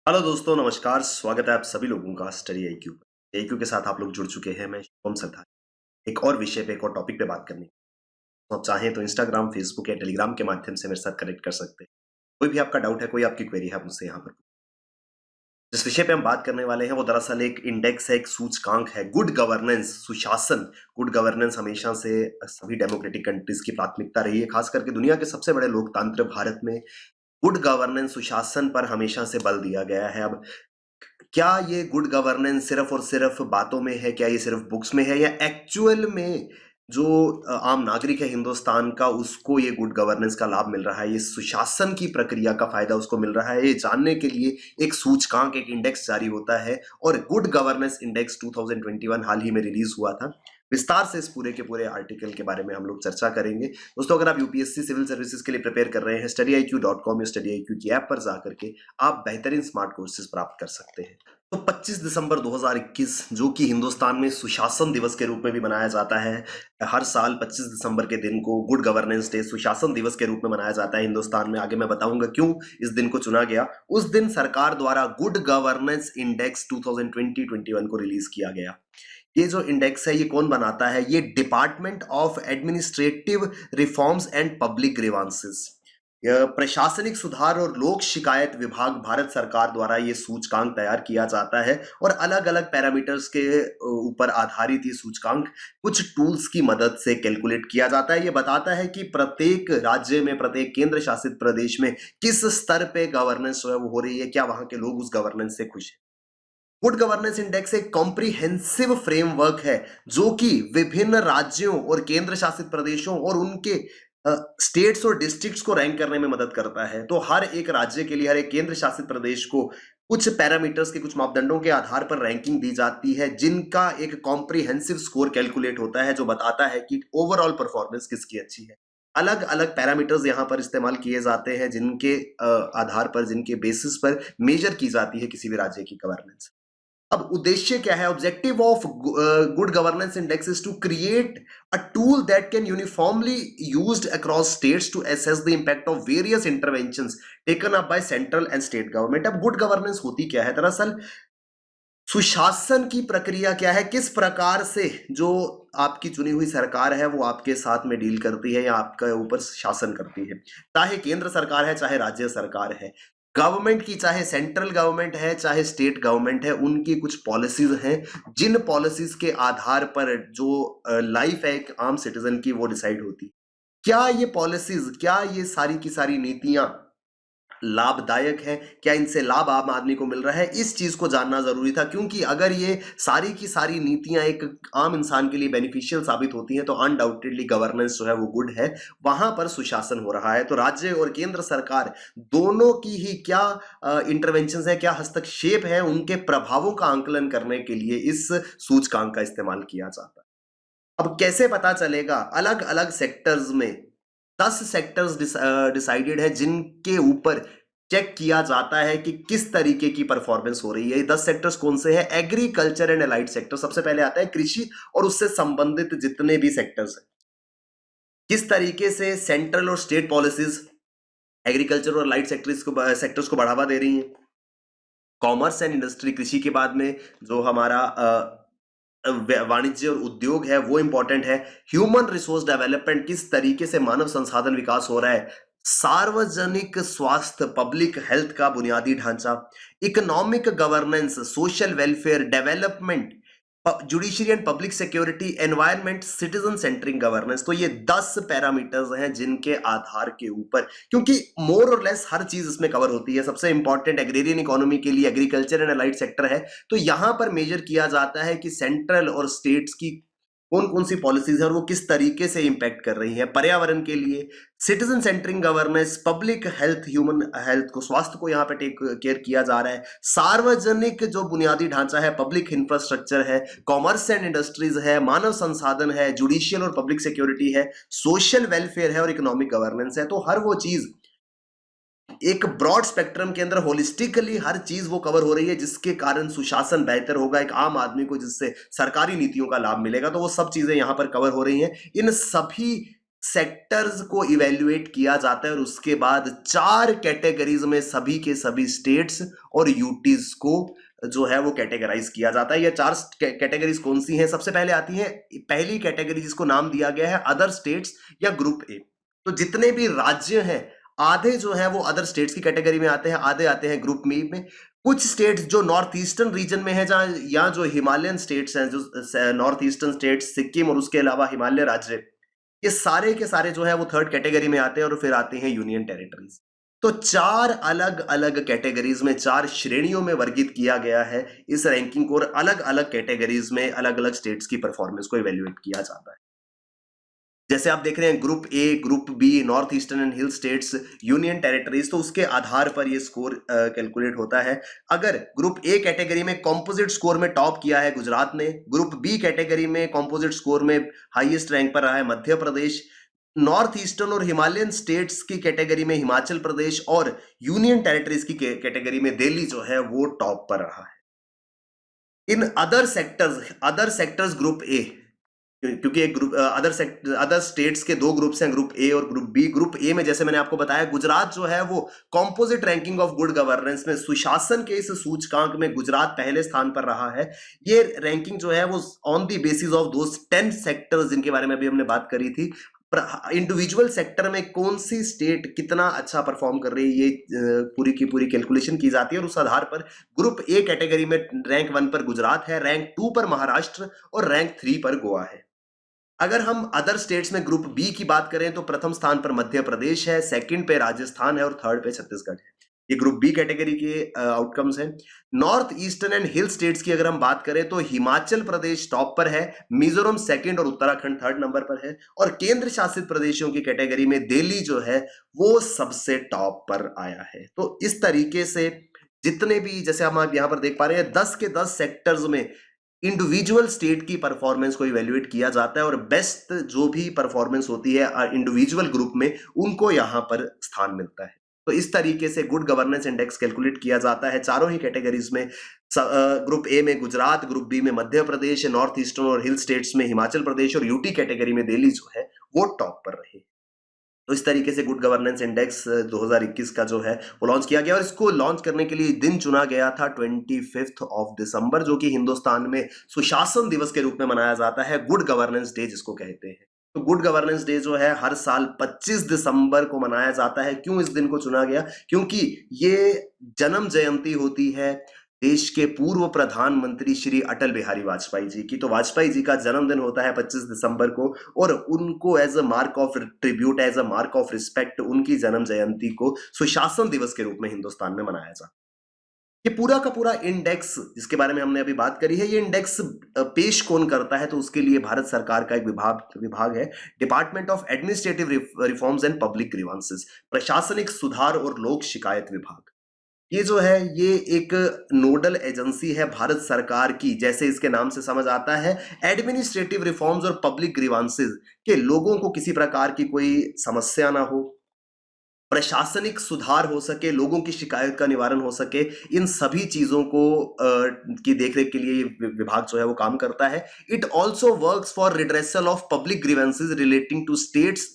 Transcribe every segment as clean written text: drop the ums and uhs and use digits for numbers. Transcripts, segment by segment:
Hello दोस्तों, नमस्कार। स्वागत है आप सभी लोगों का स्टडी आईक्यू पर। आईक्यू के साथ आप लोग जुड़ चुके हैं। मैं शिवम सरदार, एक और विषय पे, एक और टॉपिक पे बात करनी। तो आप चाहें तो इंस्टाग्राम, फेसबुक या टेलीग्राम के माध्यम से मेरे साथ कनेक्ट कर सकते हैं। कोई भी आपका डाउट है, कोई आपकी क्वेरी है, आप मुझसे यहाँ पर। जिस विषय पे हम बात करने वाले हैं वो दरअसल एक इंडेक्स है, एक सूचकांक है, गुड गवर्नेंस, सुशासन। गुड गवर्नेंस हमेशा से सभी डेमोक्रेटिक कंट्रीज की प्राथमिकता रही है। खास करके दुनिया के सबसे बड़े लोकतंत्र भारत में गुड गवर्नेंस, सुशासन पर हमेशा से बल दिया गया है। अब क्या ये गुड गवर्नेंस सिर्फ और सिर्फ बातों में है? क्या ये सिर्फ बुक्स में है, या एक्चुअल में जो आम नागरिक है हिंदुस्तान का, उसको ये गुड गवर्नेंस का लाभ मिल रहा है, ये सुशासन की प्रक्रिया का फायदा उसको मिल रहा है? ये जानने के लिए एक सूचकांक, एक इंडेक्स जारी होता है, और गुड गवर्नेंस इंडेक्स 2021 हाल ही में रिलीज हुआ था। विस्तार से इस पूरे के पूरे आर्टिकल के बारे में हम लोग चर्चा करेंगे। दोस्तों, अगर आप यूपीएससी सिविल सर्विसेज के लिए प्रिपेयर कर रहे हैं, studyIQ.com या StudyIQ की ऐप पर जाकर के आप बेहतरीन स्मार्ट कोर्सेज प्राप्त कर सकते हैं। तो 25 दिसंबर 2021, जो कि हिंदुस्तान में सुशासन दिवस के रूप में भी मनाया जाता है। हर साल 25 दिसंबर के दिन को गुड गवर्नेंस डे, सुशासन दिवस के रूप में मनाया जाता है हिंदुस्तान में। आगे मैं बताऊंगा क्यों इस दिन को चुना गया। उस दिन सरकार द्वारा गुड गवर्नेंस इंडेक्स 2020-21 को रिलीज किया गया। ये जो इंडेक्स है, ये कौन बनाता है? ये department of administrative reforms and public grievances, प्रशासनिक सुधार और लोक शिकायत विभाग, भारत सरकार द्वारा ये सूचकांक तैयार किया जाता है। और अलग अलग पैरामीटर्स के ऊपर आधारित ये सूचकांक कुछ टूल्स की मदद से कैलकुलेट किया जाता है। ये बताता है कि प्रत्येक राज्य में, प्रत्येक केंद्र शासित प्रदेश में किस स्तर पे गवर्नेंस जो है वो हो रही है, क्या वहां के लोग उस गवर्नेंस से खुश हैं। गुड गवर्नेंस इंडेक्स एक कॉम्प्रिहेंसिव फ्रेमवर्क है जो कि विभिन्न राज्यों और केंद्र शासित प्रदेशों और उनके स्टेट्स और डिस्ट्रिक्ट्स को रैंक करने में मदद करता है। तो हर एक राज्य के लिए, हर एक केंद्र शासित प्रदेश को कुछ पैरामीटर्स के, कुछ मापदंडों के आधार पर रैंकिंग दी जाती है, जिनका एक कॉम्प्रिहेंसिव स्कोर कैलकुलेट होता है, जो बताता है कि ओवरऑल परफॉर्मेंस किसकी अच्छी है। अलग अलग पैरामीटर्स यहां पर इस्तेमाल किए जाते हैं, जिनके आधार पर, जिनके बेसिस पर मेजर की जाती है किसी भी राज्य की गवर्नेंस। अब उद्देश्य क्या है? Objective of good governance index is to create a tool that can uniformly used across states to assess the impact of various interventions taken up by central and state government. अब good governance होती क्या है? दरअसल सुशासन की प्रक्रिया क्या है, किस प्रकार से जो आपकी चुनी हुई सरकार है वो आपके साथ में डील करती है या आपके ऊपर शासन करती है। चाहे केंद्र सरकार है, चाहे राज्य सरकार है, गवर्नमेंट की, चाहे सेंट्रल गवर्नमेंट है, चाहे स्टेट गवर्नमेंट है, उनकी कुछ पॉलिसीज हैं, जिन पॉलिसीज के आधार पर जो लाइफ है एक आम सिटीजन की, वो डिसाइड होती है। क्या ये पॉलिसीज, क्या ये सारी की सारी नीतियां लाभदायक है? क्या इनसे लाभ आम आदमी को मिल रहा है? इस चीज को जानना जरूरी था, क्योंकि अगर ये सारी की सारी नीतियां एक आम इंसान के लिए बेनिफिशियल साबित होती हैं तो अनडाउटेडली गवर्नेंस जो है वो गुड है, वहां पर सुशासन हो रहा है। तो राज्य और केंद्र सरकार दोनों की ही क्या इंटरवेंशन है, क्या हस्तक्षेप है, उनके प्रभावों का आंकलन करने के लिए इस सूचकांक का इस्तेमाल किया जाता है। अब कैसे पता चलेगा? अलग अलग सेक्टर्स में 10 सेक्टर्स डिसाइडेड है, जिनके ऊपर चेक किया जाता है कि किस तरीके की परफॉर्मेंस हो रही है। ये 10 सेक्टर्स कौन से हैं? एग्रीकल्चर एंड अलाइड सेक्टर सबसे पहले आता है, कृषि और उससे संबंधित जितने भी सेक्टर्स हैं, किस तरीके से सेंट्रल और स्टेट पॉलिसीज एग्रीकल्चर और अलाइड सेक्टर्स को बढ़ावा दे रही हैं। कॉमर्स एंड इंडस्ट्री, कृषि के बाद में जो हमारा वाणिज्य और उद्योग है वो इंपॉर्टेंट है। ह्यूमन रिसोर्स डेवलपमेंट, किस तरीके से मानव संसाधन विकास हो रहा है। सार्वजनिक स्वास्थ्य, पब्लिक हेल्थ का बुनियादी ढांचा। Economic governance, social welfare, development, judiciary and public security, environment, citizen centric governance. तो ये 10 पैरामीटर्स हैं जिनके आधार के ऊपर, क्योंकि मोर और लेस हर चीज इसमें कवर होती है। सबसे इंपॉर्टेंट एग्रेरियन इकोनॉमी के लिए एग्रीकल्चर एंड अलाइड सेक्टर है, तो यहां पर मेजर किया जाता है कि सेंट्रल और स्टेट्स की कौन कौन सी पॉलिसीज है और वो किस तरीके से इंपैक्ट कर रही है। पर्यावरण के लिए citizen centric governance, public health, human health को, स्वास्थ्य को यहाँ पे टेक केयर किया जा रहा है। सार्वजनिक जो बुनियादी ढांचा है, पब्लिक इंफ्रास्ट्रक्चर है, कॉमर्स एंड इंडस्ट्रीज है, मानव संसाधन है, जुडिशियल और पब्लिक सिक्योरिटी है, सोशल वेलफेयर है और इकोनॉमिक गवर्नेंस है। तो हर वो चीज एक ब्रॉड स्पेक्ट्रम के अंदर होलिस्टिकली हर चीज वो कवर हो रही है, जिसके कारण सुशासन बेहतर होगा एक आम आदमी को, जिससे सरकारी नीतियों का लाभ मिलेगा। तो वो सब चीजें यहां पर कवर हो रही हैं। इन सभी सेक्टर्स को इवेल्युएट किया जाता है और उसके बाद 4 कैटेगरीज में सभी के सभी स्टेट्स और यूटीज को जो है वो कैटेगराइज किया जाता है। ये 4 कैटेगरीज कौन सी हैं? सबसे पहले आती है पहली कैटेगरी जिसको नाम दिया गया है अदर स्टेट्स या ग्रुप ए। तो जितने भी राज्य हैं आधे जो है वो अदर स्टेट्स की कैटेगरी में आते हैं, आधे आते हैं ग्रुप बी में। कुछ स्टेट्स जो नॉर्थ ईस्टर्न रीजन में है, जहां या जो हिमालयन स्टेट्स हैं, जो नॉर्थ ईस्टर्न स्टेट्स सिक्किम और उसके अलावा हिमालय राज्य, ये सारे के सारे जो है वो थर्ड कैटेगरी में आते हैं और फिर आते हैं यूनियन टेरिटरीज। तो 4 अलग अलग कैटेगरीज में 4 श्रेणियों में वर्गीत किया गया है इस रैंकिंग को और अलग अलग कैटेगरीज में अलग अलग स्टेट्स की परफॉर्मेंस को इवेल्युएट किया जाता है। जैसे आप देख रहे हैं group A, group B, north eastern and hill states, union territories, तो उसके आधार पर ये स्कोर कैलकुलेट होता है। अगर ग्रुप ए कैटेगरी में कंपोजिट स्कोर में टॉप किया है गुजरात ने, ग्रुप बी कैटेगरी में कंपोजिट स्कोर में हाईएस्ट रैंक पर रहा है मध्य प्रदेश, नॉर्थ ईस्टर्न और हिमालयन स्टेट्स की कैटेगरी में हिमाचल प्रदेश और यूनियन टेरिटरीज की कैटेगरी में दिल्ली जो है वो टॉप पर रहा है। In other sectors group A, क्योंकि एक ग्रुप अदर स्टेट्स के 2 ग्रुप्स हैं, ग्रुप ए और ग्रुप बी। ग्रुप ए में जैसे मैंने आपको बताया गुजरात जो है वो composite ranking of good governance में सुशासन के इस सूचकांक में गुजरात पहले स्थान पर रहा है। ये रैंकिंग जो है वो on the basis of those 10 sectors जिनके बारे में अभी हमने बात करी थी। इंडिविजुअल सेक्टर में कौन सी स्टेट कितना अच्छा परफॉर्म कर रही है ये पूरी की पूरी कैलकुलेशन की जाती है और उस आधार पर ग्रुप ए कैटेगरी में रैंक 1 पर गुजरात है, रैंक 2 पर महाराष्ट्र और रैंक 3 पर गोवा है। अगर हम अदर स्टेट्स में ग्रुप बी की बात करें तो प्रथम स्थान पर मध्य प्रदेश है, सेकंड पे राजस्थान है और थर्ड पे छत्तीसगढ़ है। ये ग्रुप बी कैटेगरी के आउटकम्स हैं। North eastern and hill states की अगर हम बात करें तो हिमाचल प्रदेश टॉप पर है, मिजोरम सेकंड और उत्तराखंड थर्ड नंबर पर है और केंद्र शासित प्रदेशों की कैटेगरी में दिल्ली जो है वो सबसे टॉप पर आया है। तो इस तरीके से जितने भी, जैसे हम आप यहां पर देख पा रहे हैं, 10 के 10 सेक्टर्स में इंडिविजुअल स्टेट की परफॉर्मेंस को इवेल्युएट किया जाता है और बेस्ट जो भी परफॉर्मेंस होती है इंडिविजुअल ग्रुप में उनको यहां पर स्थान मिलता है। तो इस तरीके से गुड गवर्नेंस इंडेक्स कैलकुलेट किया जाता है चारों ही कैटेगरीज में। ग्रुप ए में गुजरात, ग्रुप बी में मध्य प्रदेश, नॉर्थ ईस्टर्न और हिल स्टेट्स में हिमाचल प्रदेश और यूटी कैटेगरी में दिल्ली जो है वो टॉप पर रहे। तो इस तरीके से गुड गवर्नेंस इंडेक्स 2021 का जो है वो लॉन्च किया गया और इसको लॉन्च करने के लिए दिन चुना गया था 25 ऑफ दिसंबर, जो कि हिंदुस्तान में सुशासन दिवस के रूप में मनाया जाता है, गुड गवर्नेंस डे जिसको कहते हैं। तो गुड गवर्नेंस डे जो है हर साल 25 दिसंबर को मनाया जाता है। क्यों इस दिन को चुना गया? क्योंकि ये जन्म जयंती होती है देश के पूर्व प्रधानमंत्री श्री अटल बिहारी वाजपेयी जी की। तो वाजपेयी जी का जन्मदिन होता है 25 दिसंबर को और उनको as a mark of tribute, as a mark of respect उनकी जन्म जयंती को सुशासन दिवस के रूप में हिंदुस्तान में मनाया जाता है। ये पूरा का पूरा इंडेक्स जिसके बारे में हमने अभी बात करी है, ये इंडेक्स पेश कौन करता है? तो उसके लिए भारत सरकार का एक विभाग है, department of administrative reforms and public grievances, प्रशासनिक सुधार और लोक शिकायत विभाग। ये जो है ये एक नोडल एजेंसी है भारत सरकार की, जैसे इसके नाम से समझ आता है, एडमिनिस्ट्रेटिव रिफॉर्म्स और पब्लिक ग्रीवांसेस के लोगों को किसी प्रकार की कोई समस्या ना हो, प्रशासनिक सुधार हो सके, लोगों की शिकायत का निवारण हो सके, इन सभी चीजों को की देखरेख के लिए विभाग जो है वो काम करता है। It also works for redressal of public grievances relating to states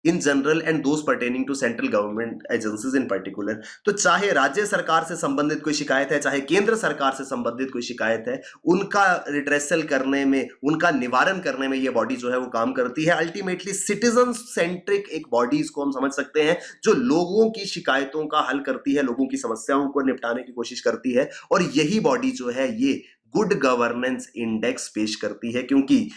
in general and those pertaining to central government agencies in particular. तो चाहे राज्य सरकार से संबंधित कोई शिकायत है, चाहे केंद्र सरकार से संबंधित कोई शिकायत है, उनका रिड्रेसल करने में, उनका निवारण करने में ये बॉडी जो है वो काम करती है। अल्टीमेटली सिटीजन सेंट्रिक एक बॉडी इसको हम समझ सकते हैं, जो लोगों की शिकायतों का हल करती है, लोगों की समस्याओं को निपटाने की कोशिश करती है और यही बॉडी जो है ये गुड गवर्नेंस इंडेक्स पेश करती है। क्योंकि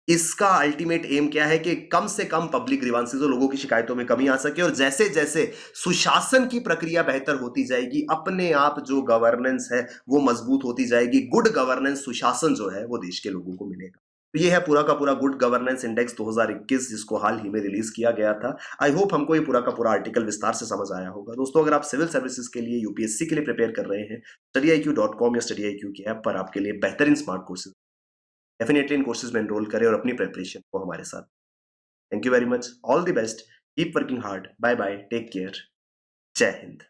इसका अल्टीमेट एम क्या है कि कम से कम पब्लिक ग्रीवांसेस और लोगों की शिकायतों में कमी आ सके और जैसे जैसे सुशासन की प्रक्रिया बेहतर होती जाएगी, अपने आप जो गवर्नेंस है वो मजबूत होती जाएगी। गुड गवर्नेंस, सुशासन जो है वो देश के लोगों को मिलेगा। तो ये है पूरा का पूरा गुड गवर्नेंस इंडेक्स 2021, जिसको हाल ही में रिलीज किया गया था। आई होप हमको ये पूरा का पूरा आर्टिकल विस्तार से समझ आया होगा। दोस्तों, अगर आप सिविल सर्विसेज के लिए, यूपीएससी के लिए प्रिपेयर कर रहे हैं, studyIQ.com या studyIQ की ऐप पर आपके लिए बेहतरीन स्मार्ट कोर्सेज, डेफिनेटली इन कोर्सेज में एनरोल करें और अपनी प्रिपरेशन को हमारे साथ। Thank you very much, all the best, keep working hard, bye bye, take care, Jai Hind.